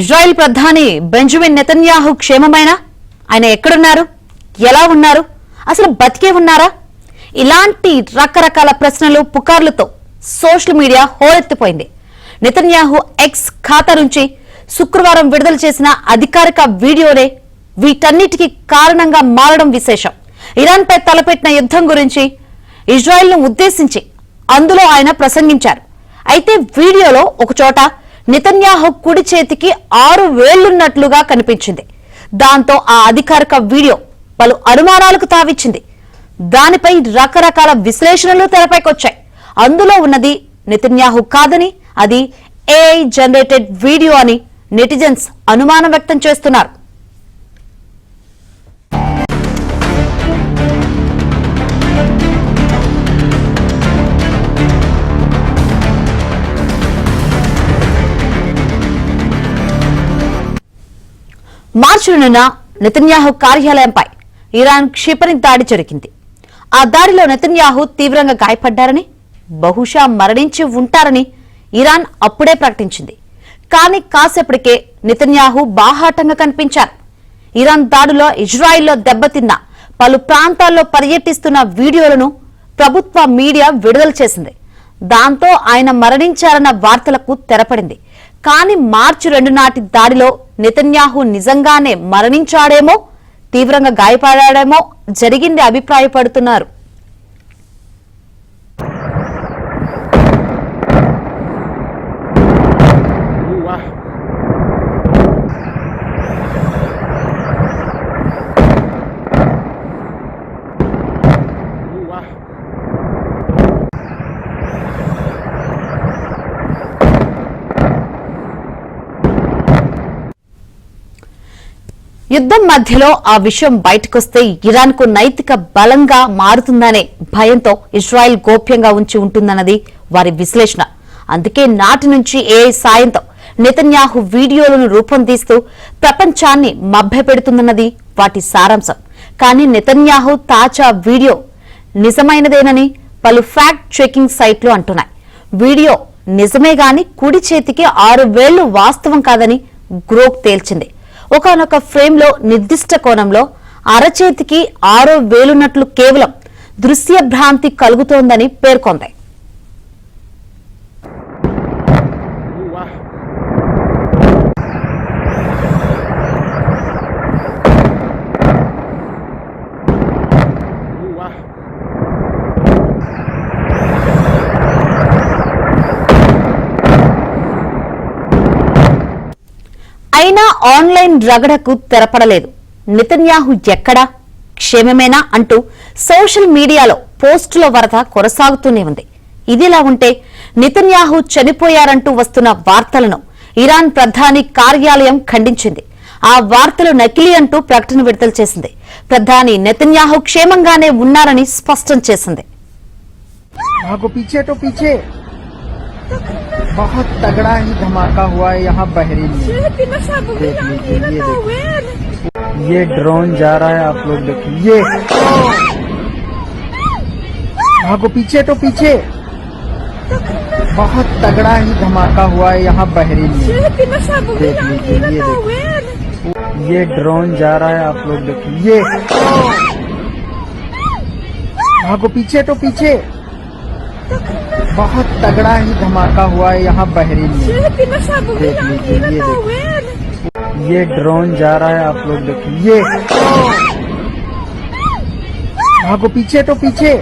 Israel ప్రధాని Benjamin Netanyahu క్షేమమైనా? ఆయన ఎక్కడున్నారు? ఎలా ఉన్నారు? అసలు బతికే ఉన్నారా? ఇలాంటి రకరకాల ప్రశ్నలు పుకార్లతో సోషల్ మీడియా హోరెత్తిపోయింది. నెతన్యాహు ఎక్స్ ఖాతా నుంచి శుక్రవారం విడుదల చేసిన అధికారిక వీడియోనే వీటన్నిటికీ కారణంగా మారడం విశేషం. ఇరాన్ పై తలపెట్టిన యుద్ధం గురించి ఇజ్రాయెల్ ను ఉద్దేశించి అందులో ఆయన ప్రసంగించారు. అయితే వీడియోలో ఒకచోట నెతన్యాహు కుడి చేతికి 6 వేళ్లున్నట్లుగా కనిపించింది. దాంతో ఆ అధికారిక వీడియో పలు అనుమానాలకు తావిచ్చింది. దానిపై రకరకాల విశ్లేషణలు తెరపైకొచ్చాయి. అందులో ఉన్నది నెతన్యాహు కాదని, అది ఏఐ జనరేటెడ్ వీడియో అని నెటిజన్స్ అనుమానం వ్యక్తం చేస్తున్నారు. మార్చి 2న నెతన్యాహు కార్యాలయంపై ఇరాన్ క్షిపణి దాడి జరిగింది. ఆ దాడిలో నెతన్యాహు తీవ్రంగా గాయపడ్డారని, బహుశా మరణించి ఉంటారని ఇరాన్ అప్పుడే ప్రకటించింది. కానీ కాసేపటికే నెతన్యాహు బాహాటంగా కనిపించారు. ఇరాన్ దాడిలో ఇజ్రాయిల్లో దెబ్బతిన్న పలు ప్రాంతాల్లో పర్యటిస్తున్న వీడియోలను ప్రభుత్వ మీడియా విడుదల చేసింది. దాంతో ఆయన మరణించారన్న వార్తలకు తెరపడింది. కానీ మార్చి 2 నాటి దాడిలో నెతన్యాహు నిజంగానే మరణించాడేమో, తీవ్రంగా గాయపడాడేమో జరిగింది అభిప్రాయపడుతున్నారు. యుద్ధం మధ్యలో ఆ విషయం బయటకొస్తే ఇరాన్ కు నైతిక బలంగా మారుతుందనే భయంతో ఇజ్రాయెల్ గోప్యంగా ఉంచి ఉంటుందన్నది వారి విశ్లేషణ. అందుకే నాటి నుంచి ఏఐ సాయంతో నెతన్యాహు వీడియోలను రూపొందిస్తూ ప్రపంచాన్ని మభ్యపెడుతుందన్నది వాటి సారాంశం. కానీ నెతన్యాహు తాజా వీడియో నిజమైనదేనని పలు ఫ్యాక్ట్ చెకింగ్ సైట్లు అంటున్నాయి. వీడియో నిజమే గాని కుడి చేతికి 6 వేళ్లు వాస్తవం కాదని గ్రోక్ తేల్చింది. ఒకనొక ఫ్రేమ్ లో నిర్దిష్ట కోణంలో అరచేతికి 6 వేలున్నట్లు కేవలం దృశ్య భ్రాంతి కలుగుతోందని పేర్కొంది. అయినా ఆన్లైన్ రగడకు తెరపడలేదు. నెతన్యాహు ఎక్కడా, క్షేమమేనా అంటూ సోషల్ మీడియాలో పోస్టుల వరద కొనసాగుతూనే ఉంది. ఇదిలా ఉంటే నెతన్యాహు చనిపోయారంటూ వస్తున్న వార్తలను ఇరాన్ ప్రధాని కార్యాలయం ఖండించింది. ఆ వార్తలు నకిలీ అంటూ ప్రకటన విడుదల చేసింది. ప్రధాని నెతన్యాహు క్షేమంగానే ఉన్నారని స్పష్టం చేసింది. बहुत तगड़ा ही धमाका हुआ है यहाँ बहरीन में। ये ड्रोन जा रहा है, आप लोग देखिए। ये भागो पीछे, तो पीछे बहुत तगड़ा ही धमाका हुआ है यहाँ बहरीन में। देख लीजिए, ये ड्रोन जा रहा है, आप लोग देखिए। ये भागो पीछे, तो पीछे बहुत तगड़ा ही धमाका हुआ है यहाँ बहरीन में। देख लीजिए, ये ड्रोन जा रहा है, आप लोग देखिए। ये भागो पीछे, तो पीछे